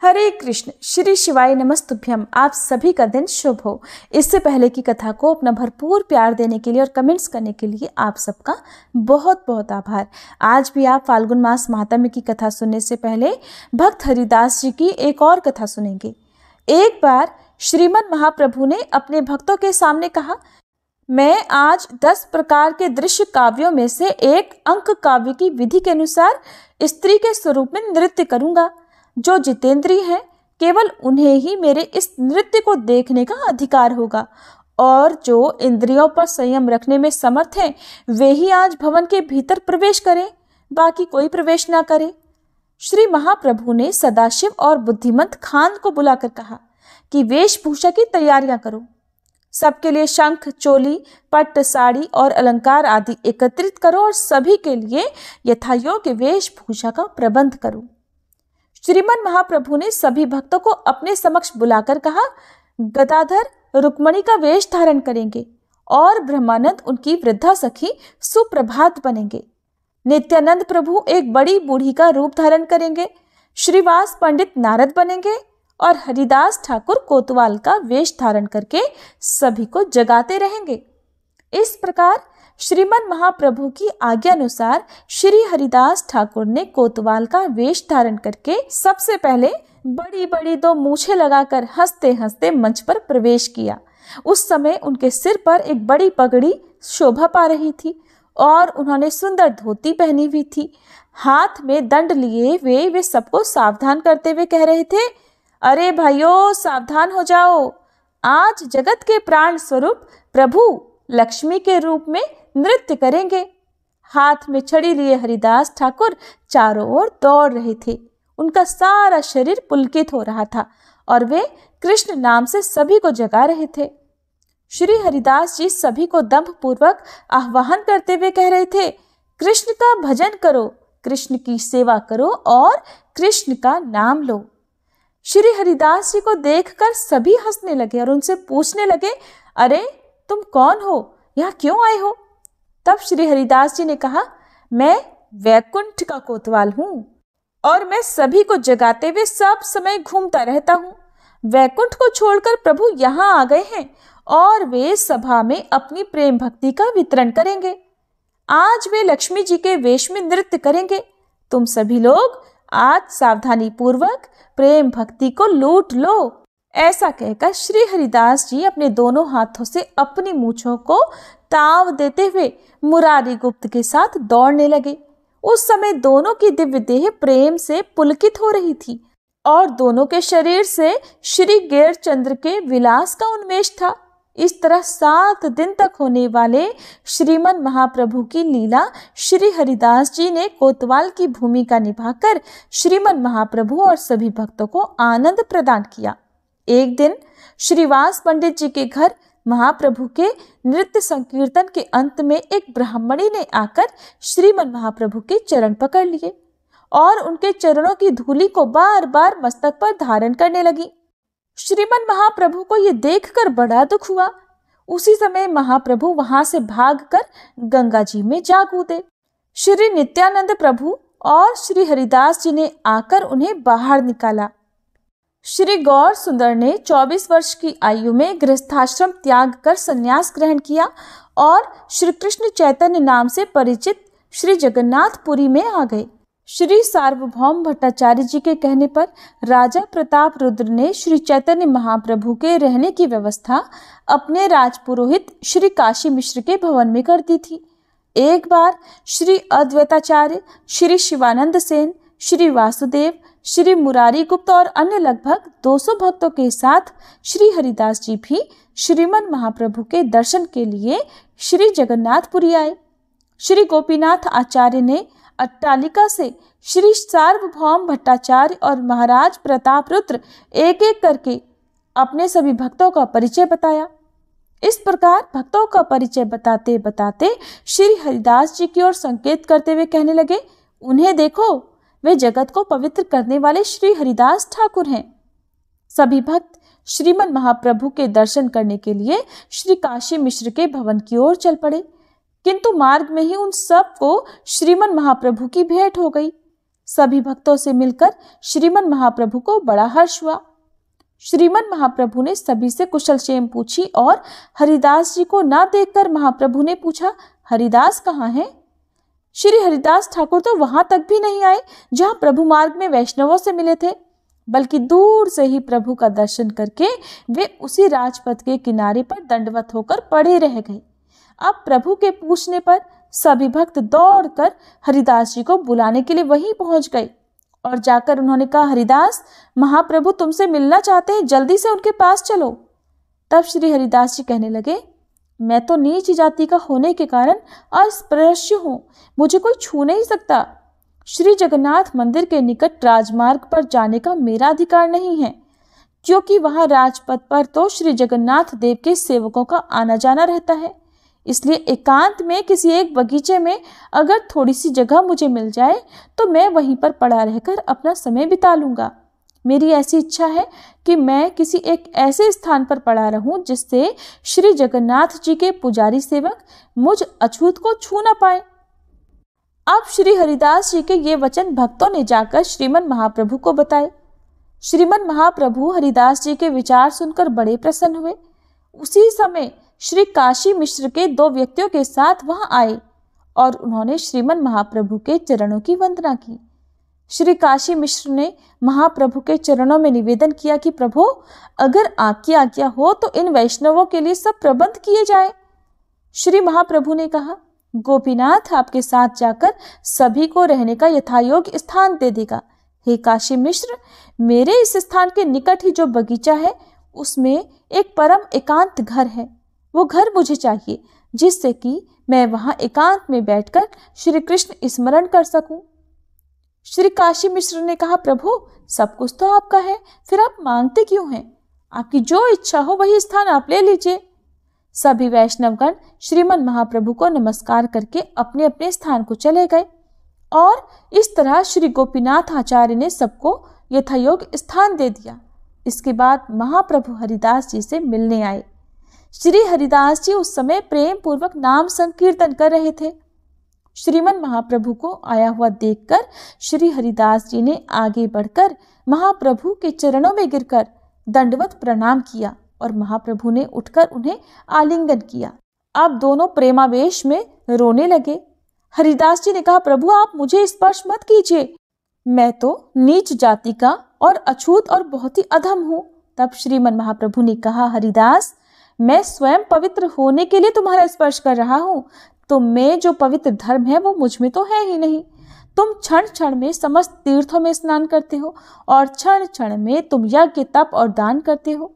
हरे कृष्ण, श्री शिवाय नमस्तुभ्यम। आप सभी का दिन शुभ हो। इससे पहले की कथा को अपना भरपूर प्यार देने के लिए और कमेंट्स करने के लिए आप सबका बहुत बहुत आभार। आज भी आप फाल्गुन मास महात्म्य की कथा सुनने से पहले भक्त हरिदास जी की एक और कथा सुनेंगे। एक बार श्रीमद् महाप्रभु ने अपने भक्तों के सामने कहा, मैं आज 10 प्रकार के दृश्य काव्यों में से एक अंक काव्य की विधि के अनुसार स्त्री के स्वरूप में नृत्य करूंगा। जो जितेंद्रिय हैं, केवल उन्हें ही मेरे इस नृत्य को देखने का अधिकार होगा, और जो इंद्रियों पर संयम रखने में समर्थ हैं, वे ही आज भवन के भीतर प्रवेश करें, बाकी कोई प्रवेश ना करे। श्री महाप्रभु ने सदाशिव और बुद्धिमंत खान को बुलाकर कहा कि वेशभूषा की तैयारियां करो। सबके लिए शंख, चोली, पट्ट, साड़ी और अलंकार आदि एकत्रित करो और सभी के लिए यथायोग्य वेशभूषा का प्रबंध करो। श्रीमद् महाप्रभु ने सभी भक्तों को अपने समक्ष बुलाकर कहा, गदाधर रुक्मणी का वेश धारण करेंगे और ब्रह्मानंद उनकी वृद्धा सखी सुप्रभात बनेंगे। नित्यानंद प्रभु एक बड़ी बूढ़ी का रूप धारण करेंगे। श्रीवास पंडित नारद बनेंगे और हरिदास ठाकुर कोतवाल का वेश धारण करके सभी को जगाते रहेंगे। इस प्रकार श्रीमद् महाप्रभु की आज्ञा अनुसार श्री हरिदास ठाकुर ने कोतवाल का वेश धारण करके सबसे पहले बड़ी बड़ी 2 मूछें लगाकर हंसते हंसते मंच पर प्रवेश किया। उस समय उनके सिर पर एक बड़ी पगड़ी शोभा पा रही थी और उन्होंने सुंदर धोती पहनी हुई थी। हाथ में दंड लिए वे सबको सावधान करते हुए कह रहे थे, अरे भाइयों, सावधान हो जाओ, आज जगत के प्राण स्वरूप प्रभु लक्ष्मी के रूप में नृत्य करेंगे। हाथ में छड़ी लिए हरिदास ठाकुर चारों ओर दौड़ रहे थे। उनका सारा शरीर पुलकित हो रहा था और वे कृष्ण नाम से सभी को जगा रहे थे। श्री हरिदास जी सभी को दंभ पूर्वक आह्वान करते हुए कह रहे थे, कृष्ण का भजन करो, कृष्ण की सेवा करो और कृष्ण का नाम लो। श्री हरिदास जी को देखकर सभी हंसने लगे और उनसे पूछने लगे, अरे तुम कौन हो, यहाँ क्यों आए हो? तब श्री हरिदास जी ने कहा, मैं वैकुंठ का कोतवाल हूँ और मैं सभी को जगाते हुए सब समय घूमता रहता हूँ। वैकुंठ को छोड़कर प्रभु यहाँ आ गए हैं और वे सभा में अपनी प्रेम भक्ति का वितरण करेंगे। आज वे लक्ष्मी जी के वेश में नृत्य करेंगे। तुम सभी लोग आज सावधानी पूर्वक प्रेम भक्ति को लूट लो। ऐसा कहकर श्री हरिदास जी अपने दोनों हाथों से अपनी मूंछों को ताव देते हुए मुरारी गुप्त के साथ दौड़ने लगे। उस समय दोनों की दिव्य देह प्रेम से पुलकित हो रही थी और दोनों के शरीर से श्री गैर चंद्र के विलास का उन्मेष था। इस तरह 7 दिन तक होने वाले श्रीमद् महाप्रभु की लीला श्री हरिदास जी ने कोतवाल की भूमिका निभाकर श्रीमद् महाप्रभु और सभी भक्तों को आनंद प्रदान किया। एक दिन श्रीवास पंडित जी के घर महाप्रभु के नृत्य संकीर्तन के अंत में एक ब्राह्मणी ने आकर श्रीमद् महाप्रभु के चरण पकड़ लिए और उनके चरणों की धूलि को बार बार मस्तक पर धारण करने लगी। श्रीमद् महाप्रभु को यह देखकर बड़ा दुख हुआ। उसी समय महाप्रभु वहां से भागकर गंगा जी में जा कूदे। श्री नित्यानंद प्रभु और श्री हरिदास जी ने आकर उन्हें बाहर निकाला। श्री गौर सुंदर ने 24 वर्ष की आयु में गृहस्थाश्रम त्याग कर संन्यास ग्रहण किया और श्री कृष्ण चैतन्य नाम से परिचित श्री जगन्नाथपुरी में आ गए। श्री सार्वभौम भट्टाचार्य जी के कहने पर राजा प्रताप रुद्र ने श्री चैतन्य महाप्रभु के रहने की व्यवस्था अपने राजपुरोहित श्री काशी मिश्र के भवन में कर दी थी। एक बार श्री अद्वैताचार्य, श्री शिवानंद सेन, श्री वासुदेव, श्री मुरारी गुप्त और अन्य लगभग 200 भक्तों के साथ श्री हरिदास जी भी श्रीमद् महाप्रभु के दर्शन के लिए श्री जगन्नाथपुरी आए। श्री गोपीनाथ आचार्य ने अट्टालिका से श्री सार्वभौम भट्टाचार्य और महाराज प्रताप रुद्र एक एक करके अपने सभी भक्तों का परिचय बताया। इस प्रकार भक्तों का परिचय बताते बताते श्री हरिदास जी की ओर संकेत करते हुए कहने लगे, उन्हें देखो, वे जगत को पवित्र करने वाले श्री हरिदास ठाकुर हैं। सभी भक्त श्रीमद् महाप्रभु के दर्शन करने के लिए श्री काशी मिश्र के भवन की ओर चल पड़े, किंतु मार्ग में ही उन सब को श्रीमद् महाप्रभु की भेंट हो गई। सभी भक्तों से मिलकर श्रीमन महाप्रभु को बड़ा हर्ष हुआ। श्रीमन महाप्रभु ने सभी से कुशल क्षेम पूछी और हरिदास जी को ना देखकर महाप्रभु ने पूछा, हरिदास कहाँ हैं? श्री हरिदास ठाकुर तो वहां तक भी नहीं आए जहां प्रभु मार्ग में वैष्णवों से मिले थे, बल्कि दूर से ही प्रभु का दर्शन करके वे उसी राजपथ के किनारे पर दंडवत होकर पड़े रह गए। अब प्रभु के पूछने पर सभी भक्त दौड़कर हरिदास जी को बुलाने के लिए वहीं पहुंच गए और जाकर उन्होंने कहा, हरिदास, महाप्रभु तुमसे मिलना चाहते हैं, जल्दी से उनके पास चलो। तब श्री हरिदास जी कहने लगे, मैं तो नीच जाति का होने के कारण अस्पृश्य हूँ, मुझे कोई छू नहीं सकता। श्री जगन्नाथ मंदिर के निकट राजमार्ग पर जाने का मेरा अधिकार नहीं है, क्योंकि वहां राजपथ पर तो श्री जगन्नाथ देव के सेवकों का आना जाना रहता है। इसलिए एकांत में किसी एक बगीचे में अगर थोड़ी सी जगह मुझे मिल जाए तो मैं वहीं पर पड़ा रहकर अपना समय बिता लूंगा। मेरी ऐसी इच्छा है कि मैं किसी एक ऐसे स्थान पर पड़ा रहूं जिससे श्री जगन्नाथ जी के पुजारी सेवक मुझ अछूत को छू न पाए। अब श्री हरिदास जी के ये वचन भक्तों ने जाकर श्रीमन महाप्रभु को बताए। श्रीमन महाप्रभु हरिदास जी के विचार सुनकर बड़े प्रसन्न हुए। उसी समय श्री काशी मिश्र के 2 व्यक्तियों के साथ वहां आए और उन्होंने श्रीमन महाप्रभु के चरणों की वंदना की। श्री काशी मिश्र ने महाप्रभु के चरणों में निवेदन किया कि प्रभु, अगर आपकी आज्ञा हो तो इन वैष्णवों के लिए सब प्रबंध किए जाए। श्री महाप्रभु ने कहा, गोपीनाथ आपके साथ जाकर सभी को रहने का यथायोग्य स्थान दे देगा। हे काशी मिश्र, मेरे इस स्थान के निकट ही जो बगीचा है उसमें एक परम एकांत घर है। वो घर मुझे चाहिए जिससे कि मैं वहां एकांत में बैठकर श्री कृष्ण स्मरण कर सकूं। श्री काशी मिश्र ने कहा, प्रभु, सब कुछ तो आपका है, फिर आप मांगते क्यों हैं? आपकी जो इच्छा हो वही स्थान आप ले लीजिए। सभी वैष्णवगण श्रीमन महाप्रभु को नमस्कार करके अपने अपने स्थान को चले गए और इस तरह श्री गोपीनाथ आचार्य ने सबको यथायोग्य स्थान दे दिया। इसके बाद महाप्रभु हरिदास जी से मिलने आए। श्री हरिदास जी उस समय प्रेम पूर्वक नाम संकीर्तन कर रहे थे। श्रीमन महाप्रभु को आया हुआ देखकर श्री हरिदास जी ने आगे बढ़कर महाप्रभु के चरणों में गिरकर दंडवत प्रणाम किया और महाप्रभु ने उठकर उन्हें आलिंगन किया। अब दोनों प्रेमावेश में रोने लगे। हरिदास जी ने कहा, प्रभु, आप मुझे स्पर्श मत कीजिए, मैं तो नीच जाति का और अछूत और बहुत ही अधम हूँ। तब श्रीमन महाप्रभु ने कहा, हरिदास, मैं स्वयं पवित्र होने के लिए तुम्हारा स्पर्श कर रहा हूँ। तुम में जो पवित्र धर्म है वो मुझ में तो है ही नहीं। तुम क्षण क्षण में समस्त तीर्थों में स्नान करते हो और क्षण क्षण में तुम यज्ञ, तप और दान करते हो।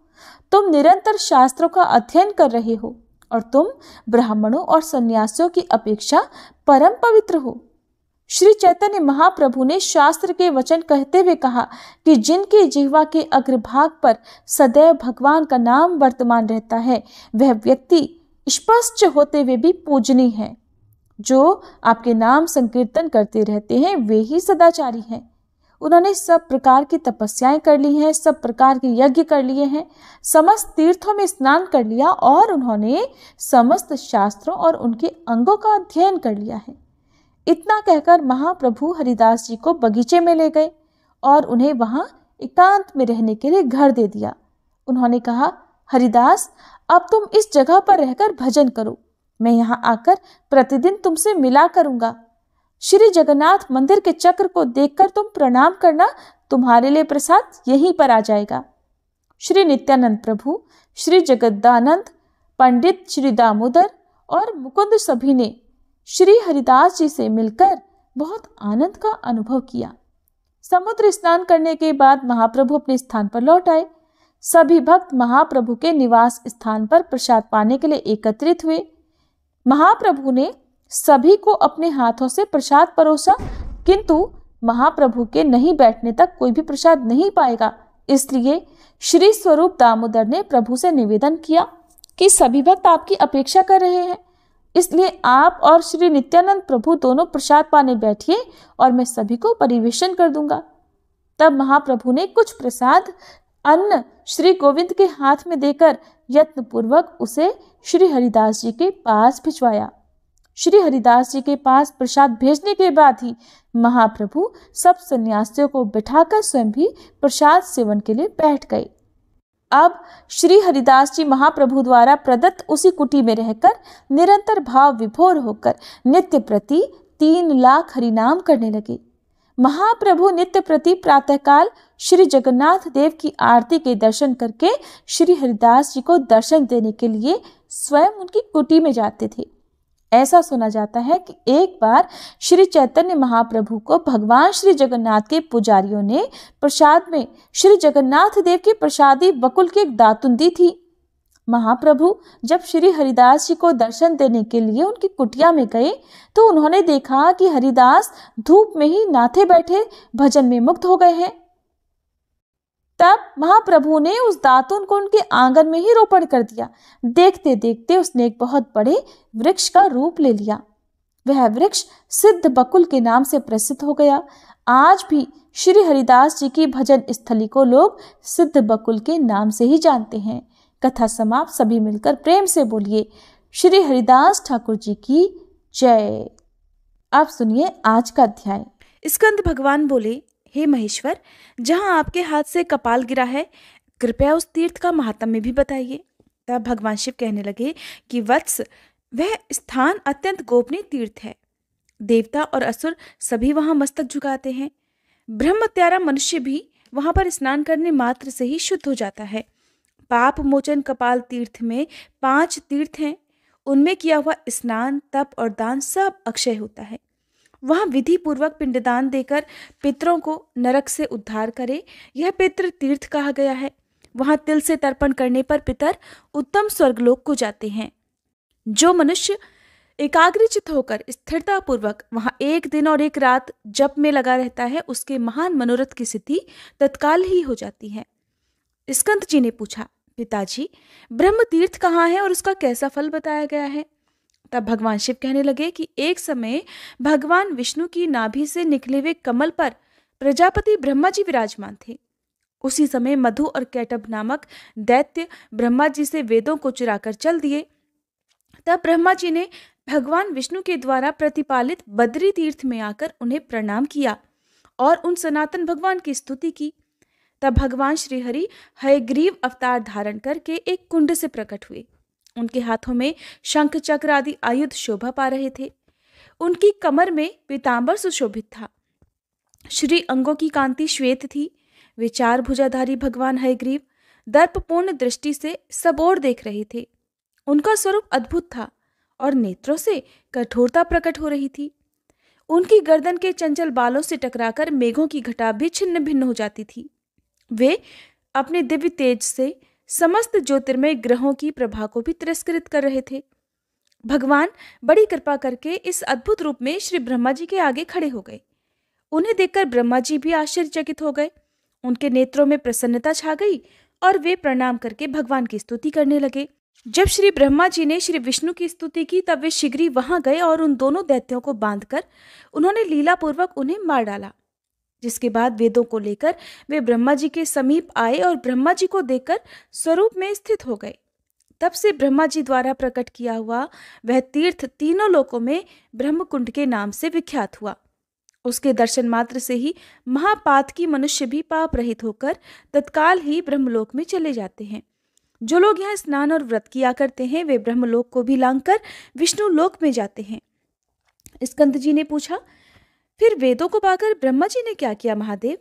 तुम निरंतर शास्त्रों का अध्ययन कर रहे हो और तुम ब्राह्मणों और सन्यासियों की अपेक्षा परम पवित्र हो। श्री चैतन्य महाप्रभु ने शास्त्र के वचन कहते हुए कहा कि जिनके जिह्वा के अग्रभाग पर सदैव भगवान का नाम वर्तमान रहता है वह व्यक्ति स्पष्ट होते हुए भी पूजनीय है। जो आपके नाम संकीर्तन करते रहते हैं वे ही सदाचारी हैं। उन्होंने सब प्रकार की तपस्याएं कर ली हैं, सब प्रकार के यज्ञ कर लिए हैं, समस्त तीर्थों में स्नान कर लिया और उन्होंने समस्त शास्त्रों और उनके अंगों का अध्ययन कर लिया है। इतना कहकर महाप्रभु हरिदास जी को बगीचे में ले गए और उन्हें वहां एकांत में रहने के लिए घर दे दिया। उन्होंने कहा, हरिदास, अब तुम इस जगह पर रहकर भजन करो, मैं यहाँ आकर प्रतिदिन तुमसे मिला करूंगा। श्री जगन्नाथ मंदिर के चक्र को देखकर तुम प्रणाम करना, तुम्हारे लिए प्रसाद यहीं पर आ जाएगा। श्री नित्यानंद प्रभु, श्री जगदानंद, पंडित श्री दामोदर और मुकुंद सभी ने श्री हरिदास जी से मिलकर बहुत आनंद का अनुभव किया। समुद्र स्नान करने के बाद महाप्रभु अपने स्थान पर लौट आए। सभी भक्त महाप्रभु के निवास स्थान पर प्रसाद पाने के लिए एकत्रित हुए। महाप्रभु ने सभी को अपने हाथों से प्रसाद परोसा, किंतु महाप्रभु के नहीं बैठने तक कोई भी प्रसाद नहीं पाएगा। इसलिए श्री स्वरूप दामोदर ने प्रभु से निवेदन किया कि सभी भक्त आपकी अपेक्षा कर रहे हैं, इसलिए आप और श्री नित्यानंद प्रभु दोनों प्रसाद पाने बैठिए और मैं सभी को परिवेशन कर दूंगा। तब महाप्रभु ने कुछ प्रसाद अन्न श्री गोविंद के हाथ में देकर यत्नपूर्वक उसे श्री हरिदास जी के पास भिजवाया। श्री हरिदास जी के पास प्रसाद भेजने के बाद ही महाप्रभु सब सन्यासियों को बिठाकर स्वयं भी प्रसाद सेवन के लिए बैठ गए। अब श्री हरिदास जी महाप्रभु द्वारा प्रदत्त उसी कुटी में रहकर निरंतर भाव विभोर होकर नित्य प्रति 3 लाख हरिनाम करने लगे। महाप्रभु नित्य प्रति प्रातःकाल श्री जगन्नाथ देव की आरती के दर्शन करके श्री हरिदास जी को दर्शन देने के लिए स्वयं उनकी कुटी में जाते थे। ऐसा सुना जाता है कि एक बार श्री चैतन्य महाप्रभु को भगवान श्री जगन्नाथ के पुजारियों ने प्रसाद में श्री जगन्नाथ देव की प्रसादी बकुल की एक दातुन दी थी। महाप्रभु जब श्री हरिदास जी को दर्शन देने के लिए उनकी कुटिया में गए तो उन्होंने देखा कि हरिदास धूप में ही नाथे बैठे भजन में मुग्ध हो गए हैं। तब महाप्रभु ने उस दातुन को उनके आंगन में ही रोपण कर दिया। देखते देखते उसने एक बहुत बड़े वृक्ष का रूप ले लिया। वह वृक्ष सिद्ध बकुल के नाम से प्रसिद्ध हो गया। आज भी श्री हरिदास जी की भजन स्थली को लोग सिद्ध बकुल के नाम से ही जानते हैं। कथा समाप्त। सभी मिलकर प्रेम से बोलिए श्री हरिदास ठाकुर जी की जय। आप सुनिए आज का अध्याय। स्कंद भगवान बोले, हे महेश्वर, जहाँ आपके हाथ से कपाल गिरा है, कृपया उस तीर्थ का महात्म्य भी बताइए। तब भगवान शिव कहने लगे कि वत्स, वह स्थान अत्यंत गोपनीय तीर्थ है। देवता और असुर सभी वहां मस्तक झुकाते हैं। ब्रह्मत्यारा मनुष्य भी वहां पर स्नान करने मात्र से ही शुद्ध हो जाता है। पाप मोचन कपाल तीर्थ में 5 तीर्थ हैं। उनमें किया हुआ स्नान, तप और दान सब अक्षय होता है। वहाँ विधि पूर्वक पिंडदान देकर पितरों को नरक से उद्धार करे, यह पितृ तीर्थ कहा गया है। वहाँ तिल से तर्पण करने पर पितर उत्तम स्वर्गलोक को जाते हैं। जो मनुष्य एकाग्रचित होकर स्थिरता पूर्वक वहाँ 1 दिन और 1 रात जप में लगा रहता है, उसके महान मनोरथ की सिद्धि तत्काल ही हो जाती है। स्कंद जी ने पूछा, पिताजी, ब्रह्म तीर्थ कहाँ है और उसका कैसा फल बताया गया है? तब भगवान शिव कहने लगे कि एक समय भगवान विष्णु की नाभि से निकले हुए कमल पर प्रजापति ब्रह्मा जी विराजमान थे। उसी समय मधु और कैटभ नामक दैत्य ब्रह्मा जी से वेदों को चुराकर चल दिए। तब ब्रह्मा जी ने भगवान विष्णु के द्वारा प्रतिपालित बद्री तीर्थ में आकर उन्हें प्रणाम किया और उन सनातन भगवान की स्तुति की। तब भगवान श्रीहरि हयग्रीव अवतार धारण करके एक कुंड से प्रकट हुए। उनके हाथों में शंख चक्र आदि आयुध शोभा पा रहे थे। उनकी कमर में पीतांबर सुशोभित था। श्री अंगों की कांति श्वेत थी। वे 4 भुजाधारी भगवान हयग्रीव दर्पपूर्ण दृष्टि से सब ओर देख रहे थे। उनका स्वरूप अद्भुत था और नेत्रों से कठोरता प्रकट हो रही थी। उनकी गर्दन के चंचल बालों से टकराकर मेघों की घटा भी छिन्न भिन्न हो जाती थी। वे अपने दिव्य तेज से समस्त ज्योतिर्मय ग्रहों की प्रभा को भी तिरस्कृत कर रहे थे। भगवान बड़ी कृपा करके इस अद्भुत रूप में श्री ब्रह्मा जी के आगे खड़े हो गए। उन्हें देखकर ब्रह्मा जी भी आश्चर्यचकित हो गए। उनके नेत्रों में प्रसन्नता छा गई और वे प्रणाम करके भगवान की स्तुति करने लगे। जब श्री ब्रह्मा जी ने श्री विष्णु की स्तुति की, तब वे शीघ्र ही वहां गए और उन दोनों दैत्यों को बांधकर उन्होंने लीलापूर्वक उन्हें मार डाला। जिसके बाद वेदों को लेकर वे ब्रह्मा जी के समीप आए और ब्रह्मा जी को देखकर स्वरूप में स्थित हो गए। तब से ब्रह्मा जी द्वारा प्रकट किया हुआ वह तीर्थ तीनों लोकों में ब्रह्मकुंड के नाम से विख्यात हुआ। उसके दर्शन मात्र से ही महापातकी मनुष्य भी पाप रहित होकर तत्काल ही ब्रह्मलोक में चले जाते हैं। जो लोग यहाँ स्नान और व्रत किया करते हैं, वे ब्रह्मलोक को भी लांघकर विष्णु लोक में जाते हैं। स्कंद जी ने पूछा, फिर वेदों को पाकर ब्रह्मा जी ने क्या किया महादेव?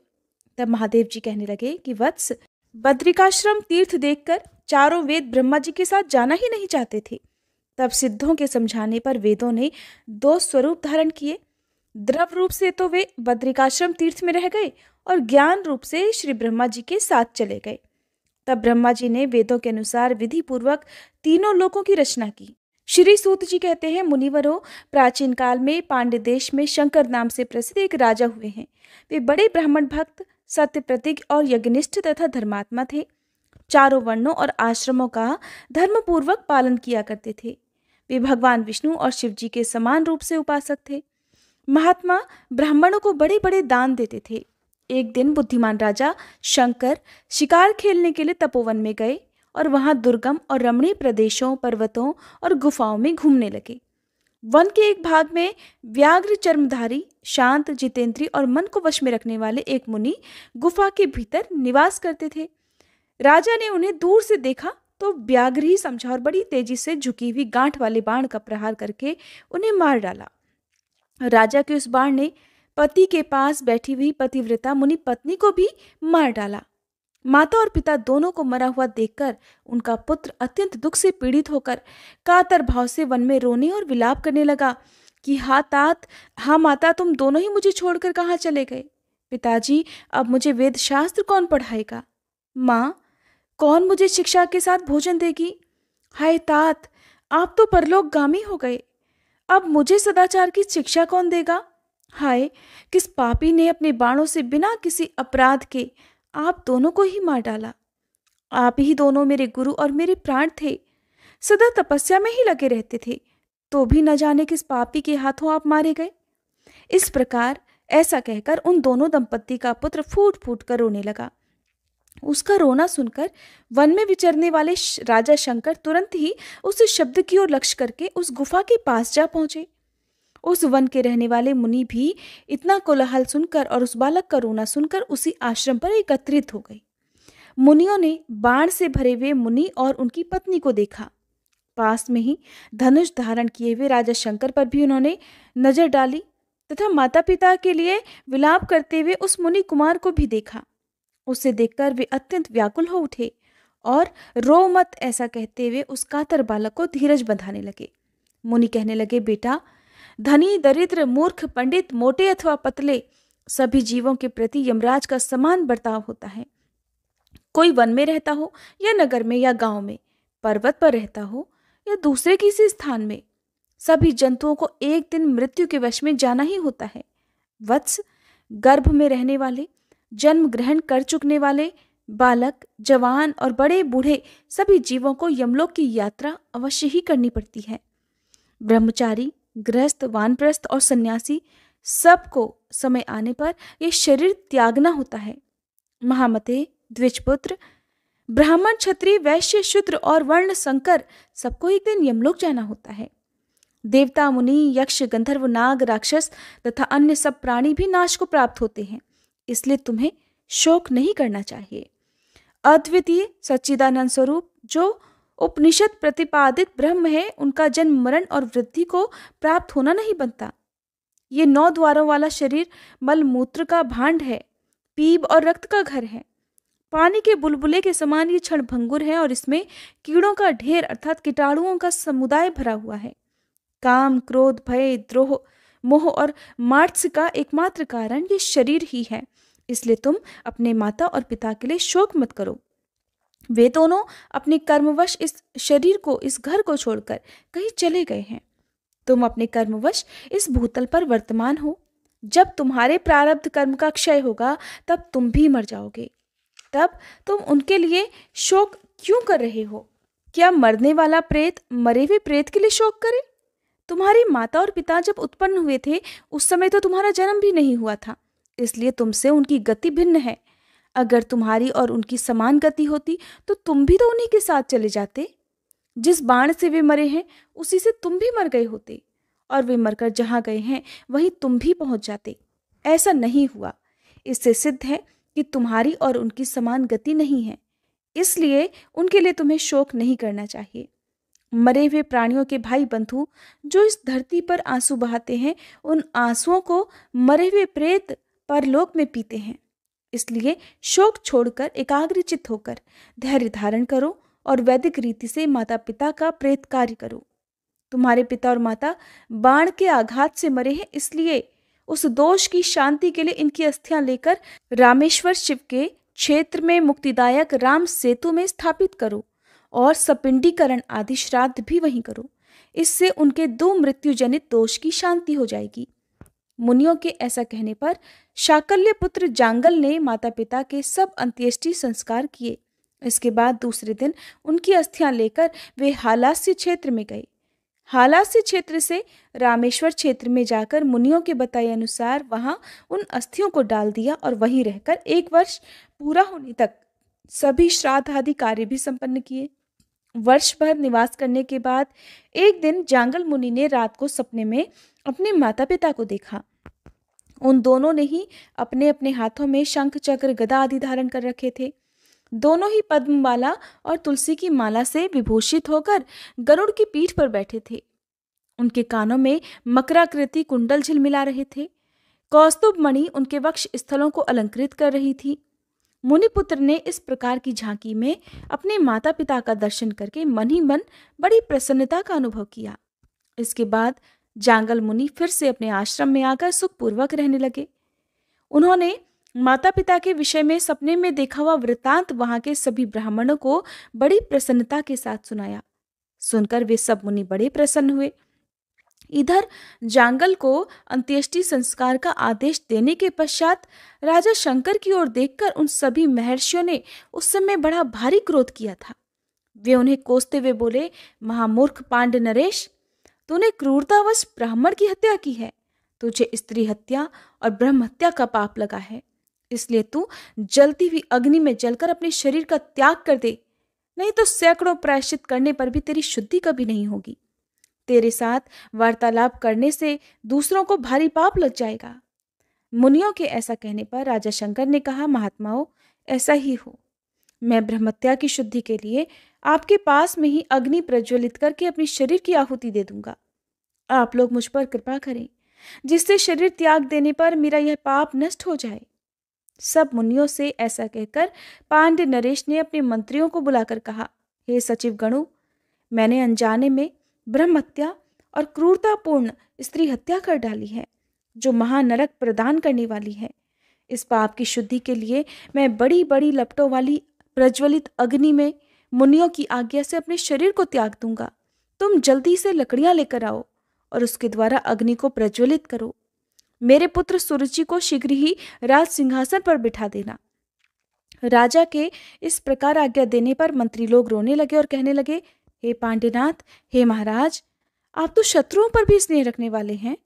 तब महादेव जी कहने लगे कि वत्स, बद्रिकाश्रम तीर्थ देखकर चारों वेद ब्रह्मा जी के साथ जाना ही नहीं चाहते थे। तब सिद्धों के समझाने पर वेदों ने 2 स्वरूप धारण किए। द्रव रूप से तो वे बद्रिकाश्रम तीर्थ में रह गए और ज्ञान रूप से श्री ब्रह्मा जी के साथ चले गए। तब ब्रह्मा जी ने वेदों के अनुसार विधि पूर्वक तीनों लोकों की रचना की। श्री सूत जी कहते हैं, मुनिवरों, प्राचीन काल में पांड्य देश में शंकर नाम से प्रसिद्ध एक राजा हुए हैं। वे बड़े ब्राह्मण भक्त, सत्य प्रतिज्ञ और यज्ञनिष्ठ तथा धर्मात्मा थे। चारों वर्णों और आश्रमों का धर्मपूर्वक पालन किया करते थे। वे भगवान विष्णु और शिव जी के समान रूप से उपासक थे। महात्मा ब्राह्मणों को बड़े बड़े दान देते थे। एक दिन बुद्धिमान राजा शंकर शिकार खेलने के लिए तपोवन में गए और वहां दुर्गम और रमणीय प्रदेशों, पर्वतों और गुफाओं में घूमने लगे। वन के एक भाग में व्याघ्र चर्मधारी, शांत, जितेंद्री और मन को वश में रखने वाले एक मुनि गुफा के भीतर निवास करते थे। राजा ने उन्हें दूर से देखा तो व्याघ्र ही समझा और बड़ी तेजी से झुकी हुई गांठ वाले बाण का प्रहार करके उन्हें मार डाला। राजा के उस बाण ने पति के पास बैठी हुई पतिव्रता मुनि पत्नी को भी मार डाला। माता और पिता दोनों को मरा हुआ देखकर उनका पुत्र अत्यंत दुख से पीड़ित होकर कातर भाव से वन में रोने और विलाप करने लगा कि हाँ माता, तुम दोनों ही मुझे छोड़कर कहाँ चले गए? पिताजी, अब मुझे वेद शास्त्र कौन पढ़ाएगा? माँ, कौन मुझे शिक्षा के साथ भोजन देगी? हाय तात, आप तो परलोकगामी हो गए, अब मुझे सदाचार की शिक्षा कौन देगा? हाय, किस पापी ने अपने बाणों से बिना किसी अपराध के आप दोनों को ही मार डाला। आप ही दोनों मेरे गुरु और मेरे प्राण थे, सदा तपस्या में ही लगे रहते थे, तो भी न जाने किस पापी के हाथों आप मारे गए। इस प्रकार ऐसा कहकर उन दोनों दंपत्ति का पुत्र फूट फूट कर रोने लगा। उसका रोना सुनकर वन में विचरने वाले राजा शंकर तुरंत ही उस शब्द की ओर लक्ष्य करके उस गुफा के पास जा पहुंचे। उस वन के रहने वाले मुनि भी इतना कोलाहल सुनकर और उस बालक का रोना सुनकर उसी आश्रम पर एकत्रित हो गए। मुनियों ने बाण से भरे हुए मुनि और उनकी पत्नी को देखा। पास में ही धनुष धारण किए हुए राजा शंकर पर भी उन्होंने नजर डाली तथा माता पिता के लिए विलाप करते हुए उस मुनि कुमार को भी देखा। उसे देखकर वे अत्यंत व्याकुल हो उठे और रो मत ऐसा कहते हुए उस कातर बालक को धीरज बंधाने लगे। मुनि कहने लगे, बेटा, धनी, दरिद्र, मूर्ख, पंडित, मोटे अथवा पतले, सभी जीवों के प्रति यमराज का समान बर्ताव होता है। कोई वन में रहता हो या नगर में या गांव में, पर्वत पर रहता हो या दूसरे किसी स्थान में, सभी जंतुओं को एक दिन मृत्यु के वश में जाना ही होता है। वत्स, गर्भ में रहने वाले, जन्म ग्रहण कर चुकने वाले, बालक, जवान और बड़े बूढ़े सभी जीवों को यमलोक की यात्रा अवश्य ही करनी पड़ती है। ब्रह्मचारी, गृहस्थ, वानप्रस्थ और सन्यासी सबको समय आने पर यह शरीर त्यागना होता है। महामते, द्विजपुत्र, ब्राह्मण, क्षत्रिय, वैश्य, शूद्र और वर्ण संकर सबको एक दिन यमलोक जाना होता है। देवता, मुनि, यक्ष, गंधर्व, नाग, राक्षस तथा अन्य सब प्राणी भी नाश को प्राप्त होते हैं, इसलिए तुम्हें शोक नहीं करना चाहिए। अद्वितीय सच्चिदानंद स्वरूप जो उपनिषद प्रतिपादित ब्रह्म है, उनका जन्म, मरण और वृद्धि को प्राप्त होना नहीं बनता। ये 9 द्वारों वाला शरीर मल मूत्र का भांड है, पीप और रक्त का घर है। पानी के बुलबुले के समान ये क्षण भंगुर है और इसमें कीड़ों का ढेर अर्थात कीटाणुओं का समुदाय भरा हुआ है। काम, क्रोध, भय, द्रोह, मोह और मात्स्य का एकमात्र कारण ये शरीर ही है, इसलिए तुम अपने माता और पिता के लिए शोक मत करो। वे दोनों अपने कर्मवश इस शरीर को, इस घर को छोड़कर कहीं चले गए हैं। तुम अपने कर्मवश इस भूतल पर वर्तमान हो। जब तुम्हारे प्रारब्ध कर्म का क्षय होगा तब तुम भी मर जाओगे। तब तुम उनके लिए शोक क्यों कर रहे हो? क्या मरने वाला प्रेत मरे हुए प्रेत के लिए शोक करे? तुम्हारी माता और पिता जब उत्पन्न हुए थे उस समय तो तुम्हारा जन्म भी नहीं हुआ था, इसलिए तुमसे उनकी गति भिन्न है। अगर तुम्हारी और उनकी समान गति होती तो तुम भी तो उन्हीं के साथ चले जाते। जिस बाण से वे मरे हैं उसी से तुम भी मर गए होते और वे मरकर जहाँ गए हैं वहीं तुम भी पहुँच जाते। ऐसा नहीं हुआ। इससे सिद्ध है कि तुम्हारी और उनकी समान गति नहीं है, इसलिए उनके लिए तुम्हें शोक नहीं करना चाहिए। मरे हुए प्राणियों के भाई बंधु जो इस धरती पर आंसू बहाते हैं, उन आंसुओं को मरे हुए प्रेत परलोक में पीते हैं। इसलिए शोक छोड़कर एकाग्रचित्त होकर धैर्य धारण करो और वैदिक रीति से माता पिता का प्रेत कार्य करो। तुम्हारे पिता और माता बाण के आघात से मरे हैं, इसलिए उस दोष की शांति के लिए इनकी अस्थियां लेकर रामेश्वर शिव के क्षेत्र में मुक्तिदायक राम सेतु में स्थापित करो और सपिंडीकरण आदि श्राद्ध भी वहीं करो। इससे उनके 2 मृत्यु जनित दोष की शांति हो जाएगी। मुनियों के ऐसा कहने पर शाकल्य पुत्र जांगल ने माता पिता के सब अंत्येष्टि संस्कार किए। इसके बाद दूसरे दिन उनकी अस्थियां लेकर वे हालास्य क्षेत्र में गए। हालास्य क्षेत्र से रामेश्वर क्षेत्र में जाकर मुनियों के बताए अनुसार वहां उन अस्थियों को डाल दिया और वहीं रहकर 1 वर्ष पूरा होने तक सभी श्राद्ध आदि कार्य भी संपन्न किए। वर्ष भर निवास करने के बाद एक दिन जांगल मुनि ने रात को सपने में अपने माता पिता को देखा। उन दोनों ने ही अपने अपने हाथों में शंख चक्र गदा आदि धारण कर रखे थे। दोनों ही पद्ममाला और तुलसी की माला से विभूषित होकर गरुड़ की पीठ पर बैठे थे। उनके कानों में मकराकृति कुंडल झिलमिला रहे थे। कौस्तुभ मणि उनके वक्ष स्थलों को अलंकृत कर रही थी। मुनिपुत्र ने इस प्रकार की झांकी में अपने माता पिता का दर्शन करके मन ही मन बड़ी प्रसन्नता का अनुभव किया। इसके बाद जांगल मुनि फिर से अपने आश्रम में आकर सुखपूर्वक रहने लगे। उन्होंने माता पिता के विषय में सपने में देखा हुआ वृत्तांत वहां के सभी ब्राह्मणों को बड़ी प्रसन्नता के साथ सुनाया। सुनकर वे सब मुनि बड़े प्रसन्न हुए। इधर जांगल को अंत्येष्टि संस्कार का आदेश देने के पश्चात राजा शंकर की ओर देखकर उन सभी महर्षियों ने उस समय बड़ा भारी क्रोध किया था। वे उन्हें कोसते हुए बोले, महामूर्ख पांड नरेश, तूने क्रूरतावश ब्राह्मण की हत्या की है। तुझे स्त्री हत्या और ब्रह्म हत्या का पाप लगा है। इसलिए तू जलती हुई अग्नि में जलकर अपने शरीर का त्याग कर दे, नहीं तो सैकड़ों प्रायश्चित करने पर भी तेरी शुद्धि कभी नहीं होगी। तेरे साथ वार्तालाप करने से दूसरों को भारी पाप लग जाएगा। मुनियों के ऐसा कहने पर राजा शंकर ने कहा, महात्माओं, ऐसा ही हो। मैं ब्रह्मत्या की शुद्धि के लिए आपके पास में ही अग्नि प्रज्वलित करके अपने शरीर की आहुति दे दूंगा। आप लोग मुझ पर कृपा करें, जिससे शरीर त्याग देने पर मेरा यह पाप नष्ट हो जाए। सब मुनियों से ऐसा कहकर पांड्य नरेश ने अपने मंत्रियों को बुलाकर कहा, हे सचिव गणों, मैंने अनजाने में ब्रह्म हत्या और क्रूरतापूर्ण स्त्री हत्या कर डाली है, जो महानरक प्रदान करने वाली है। इस पाप की शुद्धि के लिए मैं बड़ी बड़ी लपटों वाली प्रज्वलित अग्नि में मुनियों की आज्ञा से अपने शरीर को त्याग दूंगा। तुम जल्दी से लकड़ियां लेकर आओ और उसके द्वारा अग्नि को प्रज्वलित करो। मेरे पुत्र सुरुचि को शीघ्र ही राज सिंहासन पर बिठा देना। राजा के इस प्रकार आज्ञा देने पर मंत्री लोग रोने लगे और कहने लगे, हे पांड्यनाथ, हे महाराज, आप तो शत्रुओं पर भी स्नेह रखने वाले हैं।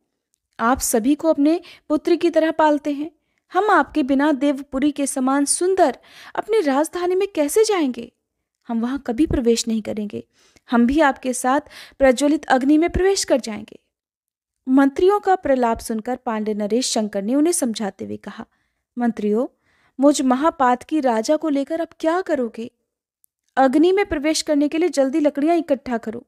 आप सभी को अपने पुत्र की तरह पालते हैं। हम आपके बिना देवपुरी के समान सुंदर अपनी राजधानी में कैसे जाएंगे? हम वहां कभी प्रवेश नहीं करेंगे। हम भी आपके साथ प्रज्वलित अग्नि में प्रवेश कर जाएंगे। मंत्रियों का प्रलाप सुनकर पांड्य नरेश शंकर ने उन्हें समझाते हुए कहा, मंत्रियों, मुझ महापातकी राजा को लेकर अब क्या करोगे? अग्नि में प्रवेश करने के लिए जल्दी लकड़ियां इकट्ठा करो।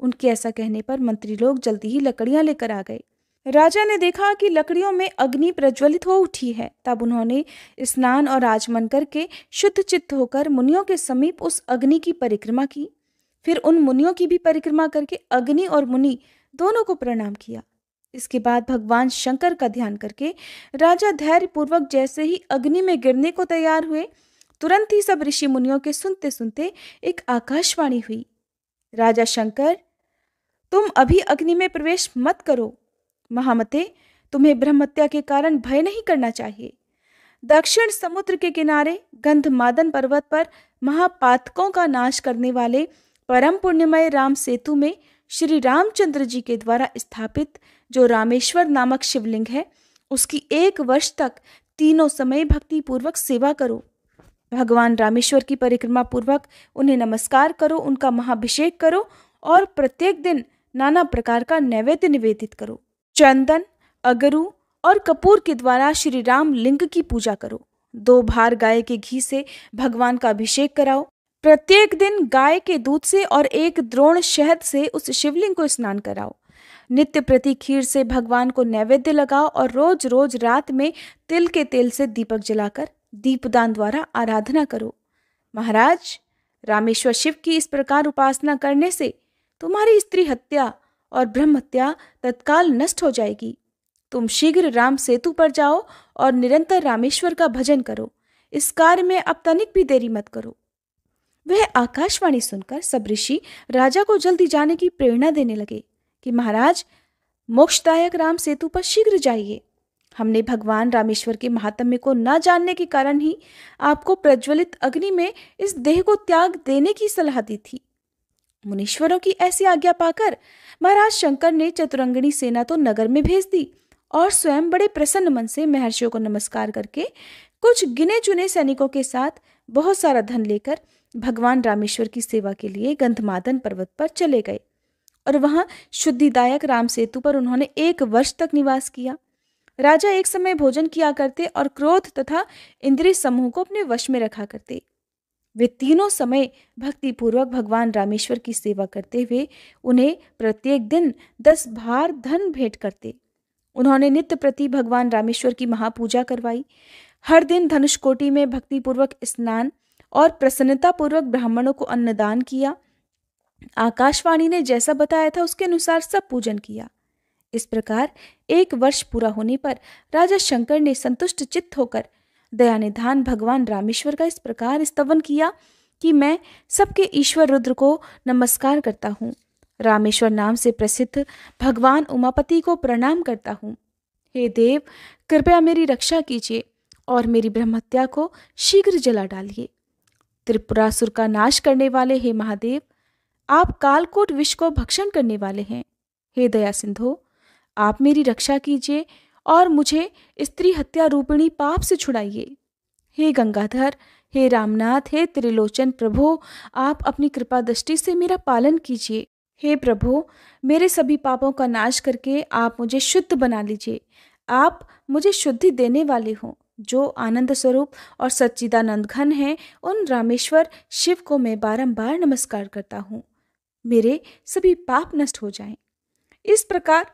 उनके ऐसा कहने पर मंत्री लोग जल्दी ही लकड़ियां लेकर आ गए। राजा ने देखा कि लकड़ियों में अग्नि प्रज्वलित हो उठी है। तब उन्होंने स्नान और आचमन करके शुद्ध चित्त होकर मुनियों के समीप उस अग्नि की परिक्रमा की। फिर उन मुनियों की भी परिक्रमा करके अग्नि और मुनि दोनों को प्रणाम किया। इसके बाद भगवान शंकर का ध्यान करके राजा धैर्य पूर्वक जैसे ही अग्नि में गिरने को तैयार हुए, तुरंत ही सब ऋषि मुनियों के सुनते सुनते एक आकाशवाणी हुई, राजा शंकर, तुम अभी अग्नि में प्रवेश मत करो। महामते, तुम्हें ब्रह्मत्या के कारण भय नहीं करना चाहिए। दक्षिण समुद्र के किनारे गंधमादन पर्वत पर महापातकों का नाश करने वाले परम पुण्यमय राम सेतु में श्री रामचंद्र जी के द्वारा स्थापित जो रामेश्वर नामक शिवलिंग है, उसकी 1 वर्ष तक तीनों समय भक्ति पूर्वक सेवा करो। भगवान रामेश्वर की परिक्रमा पूर्वक उन्हें नमस्कार करो, उनका महाभिषेक करो और प्रत्येक दिन नाना प्रकार का नैवेद्य निवेदित करो। चंदन, अगरू और कपूर के द्वारा श्री राम लिंग की पूजा करो। 2 भार गाय के घी से भगवान का अभिषेक कराओ। प्रत्येक दिन गाय के दूध से और 1 द्रोण शहद से उस शिवलिंग को स्नान कराओ। नित्य प्रति खीर से भगवान को नैवेद्य लगाओ और रोज रोज रात में तिल के तेल से दीपक जलाकर दीपदान द्वारा आराधना करो। महाराज, रामेश्वर शिव की इस प्रकार उपासना करने से तुम्हारी स्त्री हत्या और ब्रह्म हत्या तत्काल नष्ट हो जाएगी। तुम शीघ्र राम सेतु पर जाओ और निरंतर रामेश्वर का भजन करो। इस कार्य में अब तनिक भी देरी मत करो। वह आकाशवाणी सुनकर सब ऋषि राजा को जल्दी जाने की प्रेरणा देने लगे कि महाराज, मोक्षदायक राम सेतु पर शीघ्र जाइए। हमने भगवान रामेश्वर के महात्म्य को न जानने के कारण ही आपको प्रज्वलित अग्नि में इस देह को त्याग देने की सलाह दी थी। मुनीश्वरों की ऐसी आज्ञा पाकर महाराज शंकर ने चतुरंगिणी सेना तो नगर में भेज दी और स्वयं बड़े प्रसन्न मन से महर्षियों को नमस्कार करके कुछ गिने चुने सैनिकों के साथ बहुत सारा धन लेकर भगवान रामेश्वर की सेवा के लिए गंधमादन पर्वत पर चले गए और वहां शुद्धिदायक राम सेतु पर उन्होंने 1 वर्ष तक निवास किया। राजा एक समय भोजन किया करते और क्रोध तथा इंद्रिय समूह को अपने वश में रखा करते। वे तीनों समय भक्तिपूर्वक भगवान रामेश्वर की सेवा करते हुए उन्हें प्रत्येक दिन 10 भार धन भेंट करते। उन्होंने नित्य प्रति भगवान रामेश्वर की महापूजा करवाई। हर दिन धनुषकोटि में भक्तिपूर्वक स्नान और प्रसन्नतापूर्वक ब्राह्मणों को अन्नदान किया। आकाशवाणी ने जैसा बताया था उसके अनुसार सब पूजन किया। इस प्रकार 1 वर्ष पूरा होने पर राजा शंकर ने संतुष्ट चित्त होकर दयानिधान भगवान रामेश्वर का इस प्रकार स्तवन किया कि मैं सबके ईश्वर रुद्र को नमस्कार करता हूँ। रामेश्वर नाम से प्रसिद्ध भगवान उमापति को प्रणाम करता हूँ। हे देव, कृपया मेरी रक्षा कीजिए और मेरी ब्रह्महत्या को शीघ्र जला डालिए। त्रिपुरासुर का नाश करने वाले हे महादेव, आप कालकोट विष को भक्षण करने वाले हैं। हे दया सिंधु, आप मेरी रक्षा कीजिए और मुझे स्त्री हत्या रूपिणी पाप से छुड़ाइए। हे गंगाधर, हे रामनाथ, हे त्रिलोचन प्रभु, आप अपनी कृपा दृष्टि से मेरा पालन कीजिए। हे प्रभु, मेरे सभी पापों का नाश करके आप मुझे शुद्ध बना लीजिए। आप मुझे शुद्धि देने वाले हो। जो आनंद स्वरूप और सच्चिदानंद घन है, उन रामेश्वर शिव को मैं बारंबार नमस्कार करता हूँ। मेरे सभी पाप नष्ट हो जाएं। इस प्रकार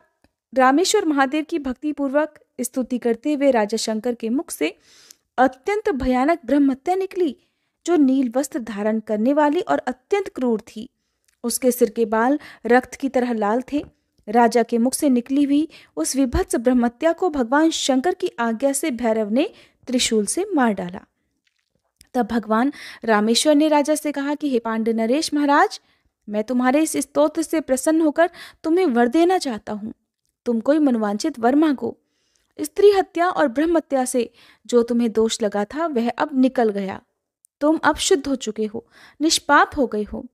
रामेश्वर महादेव की भक्तिपूर्वक स्तुति करते हुए राजा शंकर के मुख से अत्यंत भयानक ब्रह्महत्या निकली, जो नील वस्त्र धारण करने वाली और अत्यंत क्रूर थी। उसके सिर के बाल रक्त की तरह लाल थे। राजा के मुख से निकली हुई उस विभत्स ब्रह्महत्या को भगवान शंकर की आज्ञा से भैरव ने त्रिशूल से मार डाला। तब भगवान रामेश्वर ने राजा से कहा कि हे पांडे नरेश महाराज, मैं तुम्हारे इस स्तोत्र से प्रसन्न होकर तुम्हें वर देना चाहता हूँ। तुम कोई मनवांचित वर मांगो। स्त्री हत्या और ब्रह्महत्या से जो तुम्हें दोष लगा था वह अब निकल गया। तुम अब शुद्ध हो चुके हो, निष्पाप हो गए हो।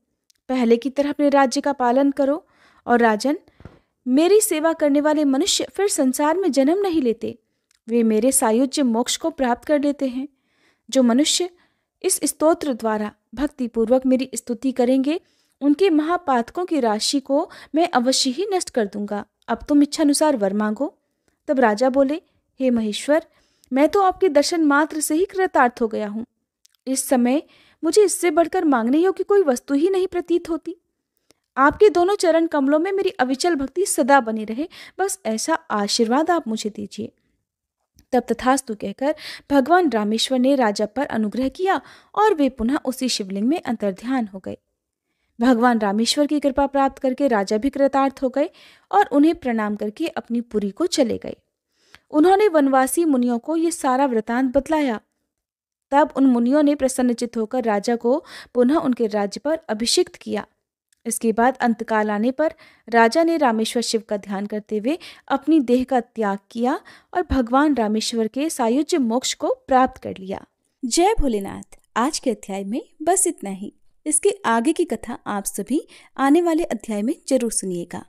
पहले की तरह अपने राज्य का पालन करो। और राजन, मेरी सेवा करने वाले मनुष्य फिर संसार में जन्म नहीं लेते, वे मेरे सायुज्य मोक्ष को प्राप्त कर लेते हैं। जो मनुष्य इस स्तोत्र द्वारा भक्तिपूर्वक मेरी स्तुति करेंगे, उनके महापातकों की राशि को मैं अवश्य ही नष्ट कर दूंगा। अब तुम इच्छानुसार वर मांगो। तब राजा बोले, हे महेश्वर, मैं तो आपके दर्शन मात्र से ही कृतार्थ हो गया हूँ। इस समय मुझे इससे बढ़कर मांगने योग्य कोई वस्तु ही नहीं प्रतीत होती। आपके दोनों चरण कमलों में मेरी अविचल भक्ति सदा बनी रहे, बस ऐसा आशीर्वाद आप मुझे दीजिए। तब तथास्तु कहकर भगवान रामेश्वर ने राजा पर अनुग्रह किया और वे पुनः उसी शिवलिंग में अंतर्ध्यान हो गए। भगवान रामेश्वर की कृपा प्राप्त करके राजा भी कृतार्थ हो गए और उन्हें प्रणाम करके अपनी पुरी को चले गए। उन्होंने वनवासी मुनियों को ये सारा वृतांत बतलाया। तब उन मुनियों ने प्रसन्नचित्त होकर राजा को पुनः उनके राज्य पर अभिषिक्त किया। इसके बाद अंतकाल आने पर राजा ने रामेश्वर शिव का ध्यान करते हुए अपनी देह का त्याग किया और भगवान रामेश्वर के सायुज्य मोक्ष को प्राप्त कर लिया। जय भोलेनाथ। आज के अध्याय में बस इतना ही। इसके आगे की कथा आप सभी आने वाले अध्याय में जरूर सुनिएगा।